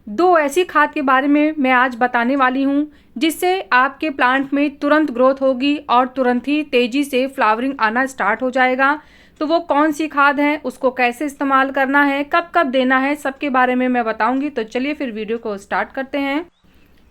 दो ऐसी खाद के बारे में मैं आज बताने वाली हूँ जिससे आपके प्लांट में तुरंत ग्रोथ होगी और तुरंत ही तेज़ी से फ्लावरिंग आना स्टार्ट हो जाएगा। तो वो कौन सी खाद है, उसको कैसे इस्तेमाल करना है, कब कब देना है, सबके बारे में मैं बताऊंगी। तो चलिए फिर वीडियो को स्टार्ट करते हैं।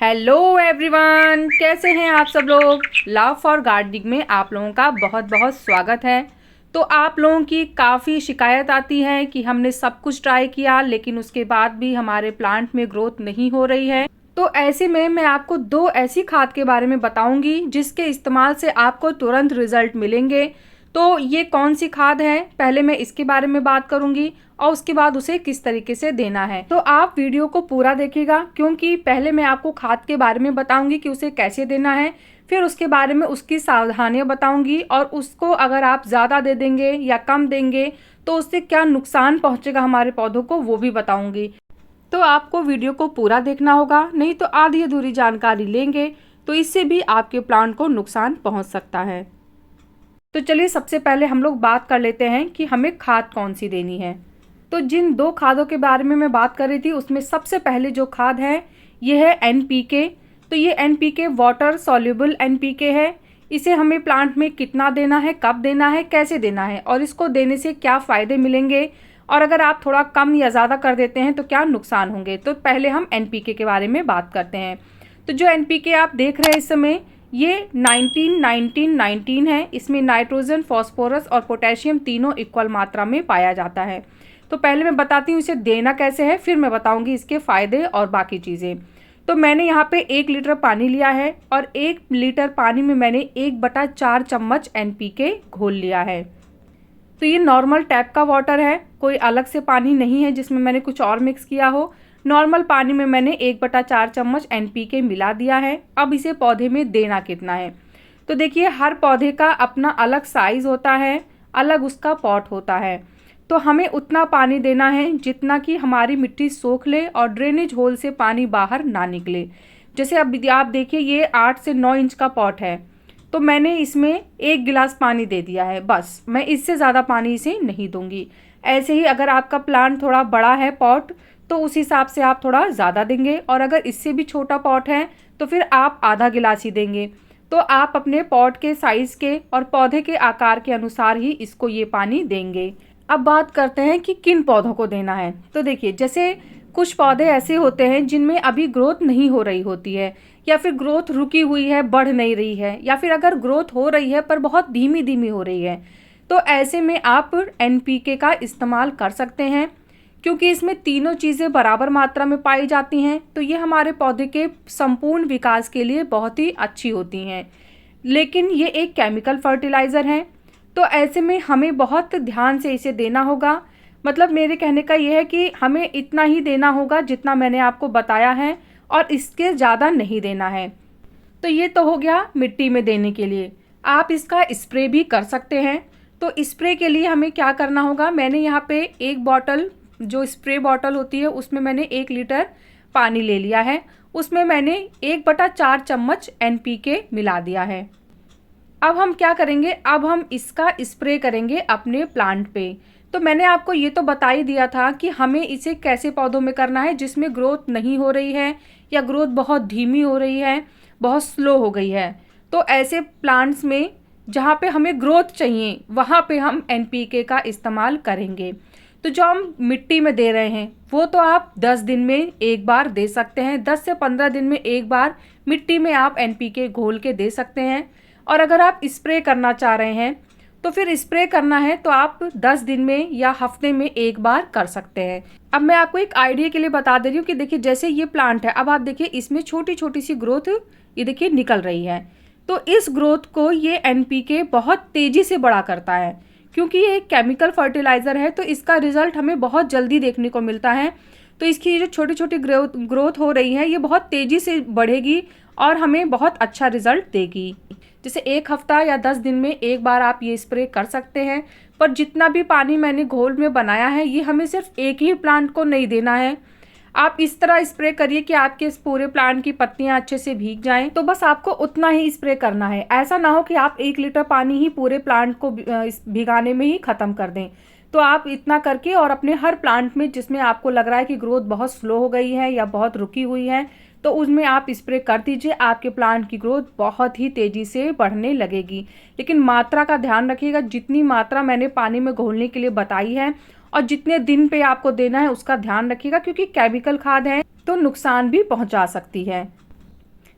हेलो एवरीवन, कैसे हैं आप सब लोग। लव फॉर गार्डनिंग में आप लोगों का बहुत बहुत स्वागत है। तो आप लोगों की काफ़ी शिकायत आती है कि हमने सब कुछ ट्राई किया लेकिन उसके बाद भी हमारे प्लांट में ग्रोथ नहीं हो रही है। तो ऐसे में मैं आपको दो ऐसी खाद के बारे में बताऊंगी जिसके इस्तेमाल से आपको तुरंत रिजल्ट मिलेंगे। तो ये कौन सी खाद है, पहले मैं इसके बारे में बात करूंगी और उसके बाद उसे किस तरीके से देना है। तो आप वीडियो को पूरा देखिएगा क्योंकि पहले मैं आपको खाद के बारे में बताऊंगी कि उसे कैसे देना है, फिर उसके बारे में उसकी सावधानियां बताऊंगी और उसको अगर आप ज़्यादा दे देंगे या कम देंगे तो उससे क्या नुकसान पहुंचेगा हमारे पौधों को वो भी बताऊंगी। तो आपको वीडियो को पूरा देखना होगा, नहीं तो आधी अधूरी जानकारी लेंगे तो इससे भी आपके प्लांट को नुकसान पहुंच सकता है। तो चलिए सबसे पहले हम लोग बात कर लेते हैं कि हमें खाद कौन सी देनी है। तो जिन दो खादों के बारे में मैं बात कर रही थी उसमें सबसे पहले जो खाद है ये है एनपीके। तो ये एनपीके वाटर सॉल्युबल एनपीके है। इसे हमें प्लांट में कितना देना है, कब देना है, कैसे देना है और इसको देने से क्या फ़ायदे मिलेंगे और अगर आप थोड़ा कम या ज़्यादा कर देते हैं तो क्या नुकसान होंगे। तो पहले हम एनपीके के बारे में बात करते हैं। तो जो एनपीके आप देख रहे हैं इस समय ये 19-19-19 है। इसमें नाइट्रोजन, फॉस्फोरस और पोटेशियम तीनों इक्वल मात्रा में पाया जाता है। तो पहले मैं बताती हूँ इसे देना कैसे है, फिर मैं बताऊँगी इसके फ़ायदे और बाकी चीज़ें। तो मैंने यहाँ पे 1 लीटर पानी लिया है और 1 लीटर पानी में मैंने 1/4 चम्मच एनपीके घोल लिया है। तो ये नॉर्मल टैप का वाटर है, कोई अलग से पानी नहीं है जिसमें मैंने कुछ और मिक्स किया हो। नॉर्मल पानी में मैंने 1/4 चम्मच एनपीके मिला दिया है। अब इसे पौधे में देना कितना है, तो देखिए हर पौधे का अपना अलग साइज़ होता है, अलग उसका पॉट होता है। तो हमें उतना पानी देना है जितना कि हमारी मिट्टी सोख ले और ड्रेनेज होल से पानी बाहर ना निकले। जैसे अब आप देखिए ये 8 से 9 इंच का पॉट है तो मैंने इसमें 1 गिलास पानी दे दिया है, बस। मैं इससे ज़्यादा पानी इसे नहीं दूंगी। ऐसे ही अगर आपका प्लांट थोड़ा बड़ा है पॉट तो उस हिसाब से आप थोड़ा ज़्यादा देंगे और अगर इससे भी छोटा पॉट है तो फिर आप आधा गिलास ही देंगे। तो आप अपने पॉट के साइज़ के और पौधे के आकार के अनुसार ही इसको ये पानी देंगे। अब बात करते हैं कि किन पौधों को देना है। तो देखिए जैसे कुछ पौधे ऐसे होते हैं जिनमें अभी ग्रोथ नहीं हो रही होती है या फिर ग्रोथ रुकी हुई है, बढ़ नहीं रही है, या फिर अगर ग्रोथ हो रही है पर बहुत धीमी धीमी हो रही है, तो ऐसे में आप एनपीके का इस्तेमाल कर सकते हैं क्योंकि इसमें तीनों चीज़ें बराबर मात्रा में पाई जाती हैं। तो ये हमारे पौधे के संपूर्ण विकास के लिए बहुत ही अच्छी होती हैं। लेकिन ये एक केमिकल फर्टिलाइज़र है तो ऐसे में हमें बहुत ध्यान से इसे देना होगा। मतलब मेरे कहने का ये है कि हमें इतना ही देना होगा जितना मैंने आपको बताया है और इसके ज़्यादा नहीं देना है। तो ये तो हो गया मिट्टी में देने के लिए। आप इसका स्प्रे भी कर सकते हैं। तो स्प्रे के लिए हमें क्या करना होगा, मैंने यहाँ पे एक बॉटल, जो स्प्रे बॉटल होती है उसमें मैंने 1 लीटर पानी ले लिया है। उसमें मैंने 1/4 चम्मच एनपीके मिला दिया है। अब हम क्या करेंगे, अब हम इसका स्प्रे करेंगे अपने प्लांट पे। तो मैंने आपको ये तो बता ही दिया था कि हमें इसे कैसे पौधों में करना है जिसमें ग्रोथ नहीं हो रही है या ग्रोथ बहुत धीमी हो रही है, बहुत स्लो हो गई है। तो ऐसे प्लांट्स में जहाँ पे हमें ग्रोथ चाहिए वहाँ पे हम एनपीके का इस्तेमाल करेंगे। तो जो हम मिट्टी में दे रहे हैं वो तो आप 10 दिन में एक बार दे सकते हैं, 10 से 15 दिन में एक बार मिट्टी में आप एनपीके घोल के दे सकते हैं। और अगर आप स्प्रे करना चाह रहे हैं तो फिर स्प्रे करना है तो आप 10 दिन में या हफ्ते में एक बार कर सकते हैं। अब मैं आपको एक आइडिया के लिए बता दे रही हूँ कि देखिए जैसे ये प्लांट है, अब आप देखिए इसमें छोटी छोटी सी ग्रोथ ये देखिए निकल रही है। तो इस ग्रोथ को ये एनपीके बहुत तेज़ी से बड़ा करता है क्योंकि ये एक केमिकल फर्टिलाइज़र है तो इसका रिजल्ट हमें बहुत जल्दी देखने को मिलता है। तो इसकी जो छोटी छोटी ग्रोथ हो रही है ये बहुत तेज़ी से बढ़ेगी और हमें बहुत अच्छा रिजल्ट देगी। जैसे 1 हफ्ता या 10 दिन में एक बार आप ये स्प्रे कर सकते हैं। पर जितना भी पानी मैंने घोल में बनाया है ये हमें सिर्फ एक ही प्लांट को नहीं देना है। आप इस तरह स्प्रे करिए कि आपके इस पूरे प्लांट की पत्तियां अच्छे से भीग जाएं। तो बस आपको उतना ही स्प्रे करना है। ऐसा ना हो कि आप 1 लीटर पानी ही पूरे प्लांट को भिगाने में ही ख़त्म कर दें। तो आप इतना करके और अपने हर प्लांट में जिसमें आपको लग रहा है कि ग्रोथ बहुत स्लो हो गई है या बहुत रुकी हुई है, तो उसमें आप स्प्रे कर दीजिए। आपके प्लांट की ग्रोथ बहुत ही तेज़ी से बढ़ने लगेगी। लेकिन मात्रा का ध्यान रखिएगा, जितनी मात्रा मैंने पानी में घोलने के लिए बताई है और जितने दिन पे आपको देना है उसका ध्यान रखिएगा, क्योंकि केमिकल खाद है तो नुकसान भी पहुंचा सकती है।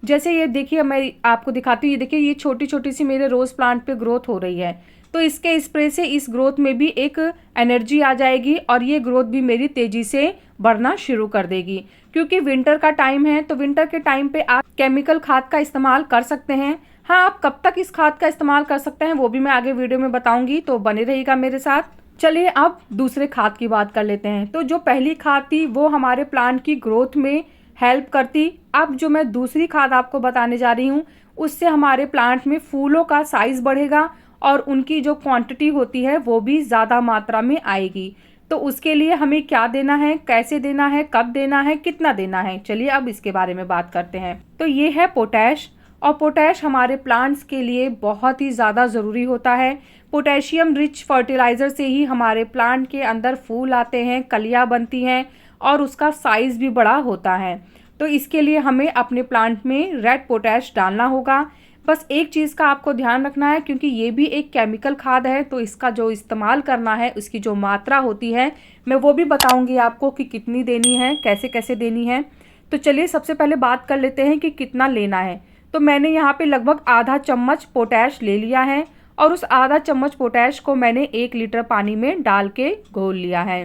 जैसे ये देखिए, मैं आपको दिखाती हूँ, ये देखिए ये छोटी छोटी सी मेरे रोज़ प्लांट पे ग्रोथ हो रही है। तो इसके स्प्रे से इस ग्रोथ में भी एक एनर्जी आ जाएगी और ये ग्रोथ भी मेरी तेज़ी से बढ़ना शुरू कर देगी। क्योंकि विंटर का टाइम है, तो विंटर के टाइम पे आप केमिकल खाद का इस्तेमाल कर सकते हैं। हाँ, आप कब तक इस खाद का इस्तेमाल कर सकते हैं वो भी मैं आगे वीडियो में बताऊंगी, तो बने रहिएगा मेरे साथ। चलिए अब दूसरे खाद की बात कर लेते हैं। तो जो पहली खाद थी वो हमारे प्लांट की ग्रोथ में हेल्प करती। अब जो मैं दूसरी खाद आपको बताने जा रही हूँ, उससे हमारे प्लांट में फूलों का साइज़ बढ़ेगा और उनकी जो क्वांटिटी होती है वो भी ज़्यादा मात्रा में आएगी। तो उसके लिए हमें क्या देना है, कैसे देना है, कब देना है, कितना देना है, चलिए अब इसके बारे में बात करते हैं। तो ये है पोटैश, और पोटैश हमारे प्लांट्स के लिए बहुत ही ज़्यादा ज़रूरी होता है। पोटेशियम रिच फर्टिलाइज़र से ही हमारे प्लांट के अंदर फूल आते हैं, कलियाँ बनती हैं और उसका साइज़ भी बड़ा होता है। तो इसके लिए हमें अपने प्लांट में रेड पोटैश डालना होगा। बस एक चीज़ का आपको ध्यान रखना है, क्योंकि ये भी एक केमिकल खाद है, तो इसका जो इस्तेमाल करना है, उसकी जो मात्रा होती है, मैं वो भी बताऊंगी आपको कि कितनी देनी है, कैसे कैसे देनी है। तो चलिए सबसे पहले बात कर लेते हैं कि कितना लेना है। तो मैंने यहाँ पे लगभग आधा चम्मच पोटैश ले लिया है और उस आधा चम्मच पोटैश को मैंने 1 लीटर पानी में डाल के घोल लिया है।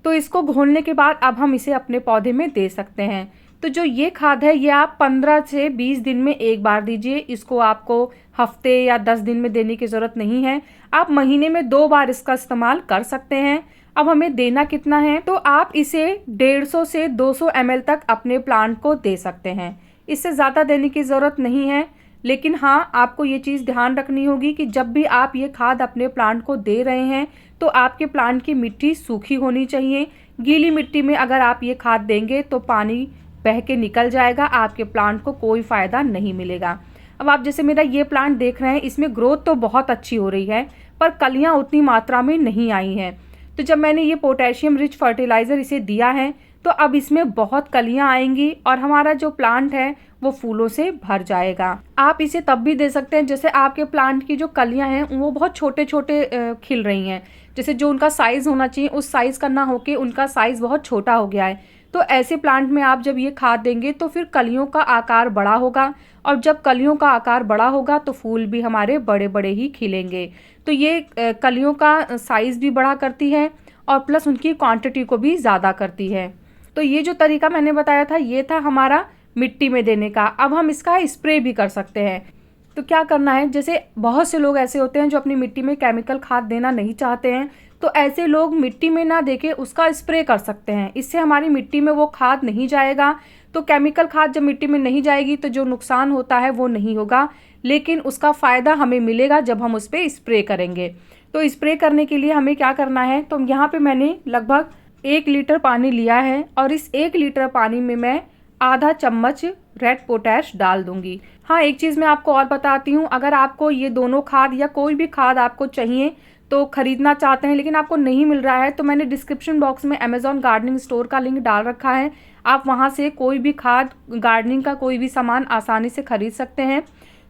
तो इसको घोलने के बाद अब हम इसे अपने पौधे में दे सकते हैं। तो जो ये खाद है ये आप 15 से 20 दिन में एक बार दीजिए। इसको आपको हफ्ते या 10 दिन में देने की ज़रूरत नहीं है, आप महीने में 2 बार इसका इस्तेमाल कर सकते हैं। अब हमें देना कितना है, तो आप इसे 150 से 200 ml तक अपने प्लांट को दे सकते हैं। इससे ज़्यादा देने की ज़रूरत नहीं है। लेकिन हाँ, आपको ये चीज़ ध्यान रखनी होगी कि जब भी आप ये खाद अपने प्लांट को दे रहे हैं तो आपके प्लांट की मिट्टी सूखी होनी चाहिए। गीली मिट्टी में अगर आप ये खाद देंगे तो पानी बह के निकल जाएगा, आपके प्लांट को कोई फ़ायदा नहीं मिलेगा। अब आप जैसे मेरा ये प्लांट देख रहे हैं, इसमें ग्रोथ तो बहुत अच्छी हो रही है पर कलियाँ उतनी मात्रा में नहीं आई हैं। तो जब मैंने ये पोटेशियम रिच फर्टिलाइज़र इसे दिया है तो अब इसमें बहुत कलियाँ आएंगी और हमारा जो प्लांट है वो फूलों से भर जाएगा। आप इसे तब भी दे सकते हैं जैसे आपके प्लांट की जो कलियाँ हैं वो बहुत छोटे छोटे खिल रही हैं, जैसे जो उनका साइज़ होना चाहिए उस साइज़ का ना होके उनका साइज़ बहुत छोटा हो गया है। तो ऐसे प्लांट में आप जब ये खाद देंगे तो फिर कलियों का आकार बड़ा होगा, और जब कलियों का आकार बड़ा होगा तो फूल भी हमारे बड़े बड़े ही खिलेंगे। तो ये कलियों का साइज़ भी बड़ा करती है और प्लस उनकी क्वांटिटी को भी ज़्यादा करती है। तो ये जो तरीका मैंने बताया था ये था हमारा मिट्टी में देने का। अब हम इसका स्प्रे भी कर सकते हैं। तो क्या करना है, जैसे बहुत से लोग ऐसे होते हैं जो अपनी मिट्टी में केमिकल खाद देना नहीं चाहते हैं, तो ऐसे लोग मिट्टी में ना देके उसका स्प्रे कर सकते हैं। इससे हमारी मिट्टी में वो खाद नहीं जाएगा। तो केमिकल खाद जब मिट्टी में नहीं जाएगी तो जो नुकसान होता है वो नहीं होगा, लेकिन उसका फ़ायदा हमें मिलेगा जब हम उस पर स्प्रे करेंगे। तो स्प्रे करने के लिए हमें क्या करना है, तो यहाँ पर मैंने लगभग 1 लीटर पानी लिया है और इस 1 लीटर पानी में मैं आधा चम्मच रेड पोटैश डाल दूंगी। हाँ, एक चीज़ मैं आपको और बताती हूँ, अगर आपको ये दोनों खाद या कोई भी खाद आपको चाहिए तो ख़रीदना चाहते हैं लेकिन आपको नहीं मिल रहा है, तो मैंने डिस्क्रिप्शन बॉक्स में अमेज़ॉन गार्डनिंग स्टोर का लिंक डाल रखा है। आप वहाँ से कोई भी खाद, गार्डनिंग का कोई भी सामान आसानी से ख़रीद सकते हैं।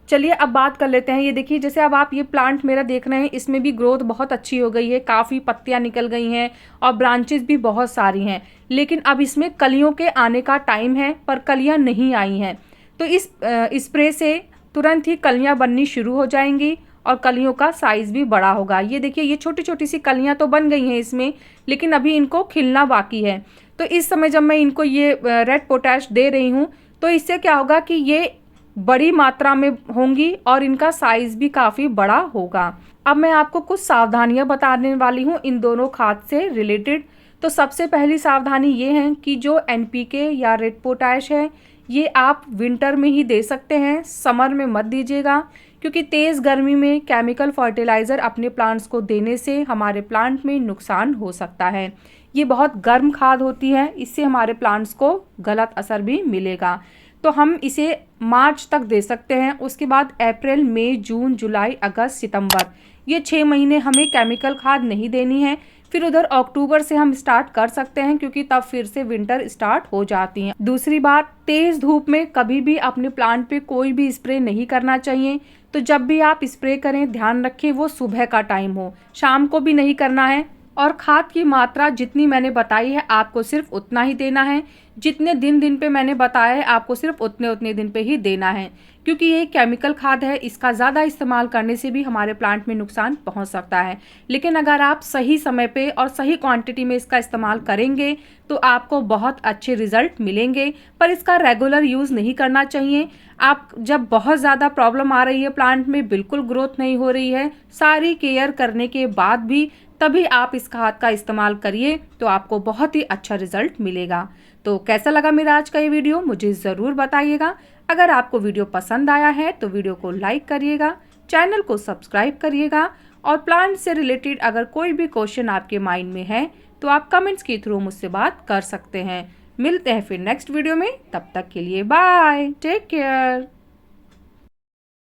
चलिए अब बात कर लेते हैं। ये देखिए, जैसे अब आप ये प्लांट मेरा देख रहे हैं, इसमें भी ग्रोथ बहुत अच्छी हो गई है, काफ़ी पत्तियां निकल गई हैं और ब्रांचेस भी बहुत सारी हैं। लेकिन अब इसमें कलियों के आने का टाइम है पर कलियां नहीं आई हैं। तो इस स्प्रे से तुरंत ही कलियां बननी शुरू हो जाएंगी और कलियों का साइज़ भी बड़ा होगा। ये देखिए, ये छोटी छोटी सी कलियाँ तो बन गई हैं इसमें, लेकिन अभी इनको खिलना बाकी है। तो इस समय जब मैं इनको ये रेड पोटैश दे रही हूँ तो इससे क्या होगा कि ये बड़ी मात्रा में होंगी और इनका साइज़ भी काफ़ी बड़ा होगा। अब मैं आपको कुछ सावधानियां बताने वाली हूँ इन दोनों खाद से रिलेटेड। तो सबसे पहली सावधानी ये है कि जो NPK या रेड पोटैश है ये आप विंटर में ही दे सकते हैं, समर में मत दीजिएगा, क्योंकि तेज़ गर्मी में केमिकल फर्टिलाइज़र अपने प्लांट्स को देने से हमारे प्लांट में नुकसान हो सकता है। ये बहुत गर्म खाद होती है, इससे हमारे प्लांट्स को गलत असर भी मिलेगा। तो हम इसे मार्च तक दे सकते हैं। उसके बाद अप्रैल, मई, जून, जुलाई, अगस्त, सितंबर, ये 6 महीने हमें केमिकल खाद नहीं देनी है। फिर उधर अक्टूबर से हम स्टार्ट कर सकते हैं, क्योंकि तब फिर से विंटर स्टार्ट हो जाती है। दूसरी बात, तेज धूप में कभी भी अपने प्लांट पे कोई भी स्प्रे नहीं करना चाहिए। तो जब भी आप स्प्रे करें, ध्यान रखें वो सुबह का टाइम हो, शाम को भी नहीं करना है। और खाद की मात्रा जितनी मैंने बताई है आपको सिर्फ उतना ही देना है। जितने दिन पे मैंने बताया है आपको सिर्फ उतने दिन पे ही देना है, क्योंकि ये केमिकल खाद है, इसका ज़्यादा इस्तेमाल करने से भी हमारे प्लांट में नुकसान पहुंच सकता है। लेकिन अगर आप सही समय पे और सही क्वांटिटी में इसका इस्तेमाल करेंगे तो आपको बहुत अच्छे रिजल्ट मिलेंगे। पर इसका रेगुलर यूज़ नहीं करना चाहिए। आप जब बहुत ज़्यादा प्रॉब्लम आ रही है, प्लांट में बिल्कुल ग्रोथ नहीं हो रही है, सारी केयर करने के बाद भी, तभी आप इस खाद का इस्तेमाल करिए, तो आपको बहुत ही अच्छा रिजल्ट मिलेगा। तो कैसा लगा मेरा आज का ये वीडियो मुझे ज़रूर बताइएगा। अगर आपको वीडियो पसंद आया है तो वीडियो को लाइक करिएगा, चैनल को सब्सक्राइब करिएगा, और प्लांट से रिलेटेड अगर कोई भी क्वेश्चन आपके माइंड में है तो आप कमेंट्स के थ्रू मुझसे बात कर सकते हैं। मिलते हैं फिर नेक्स्ट वीडियो में, तब तक के लिए बाय, टेक केयर।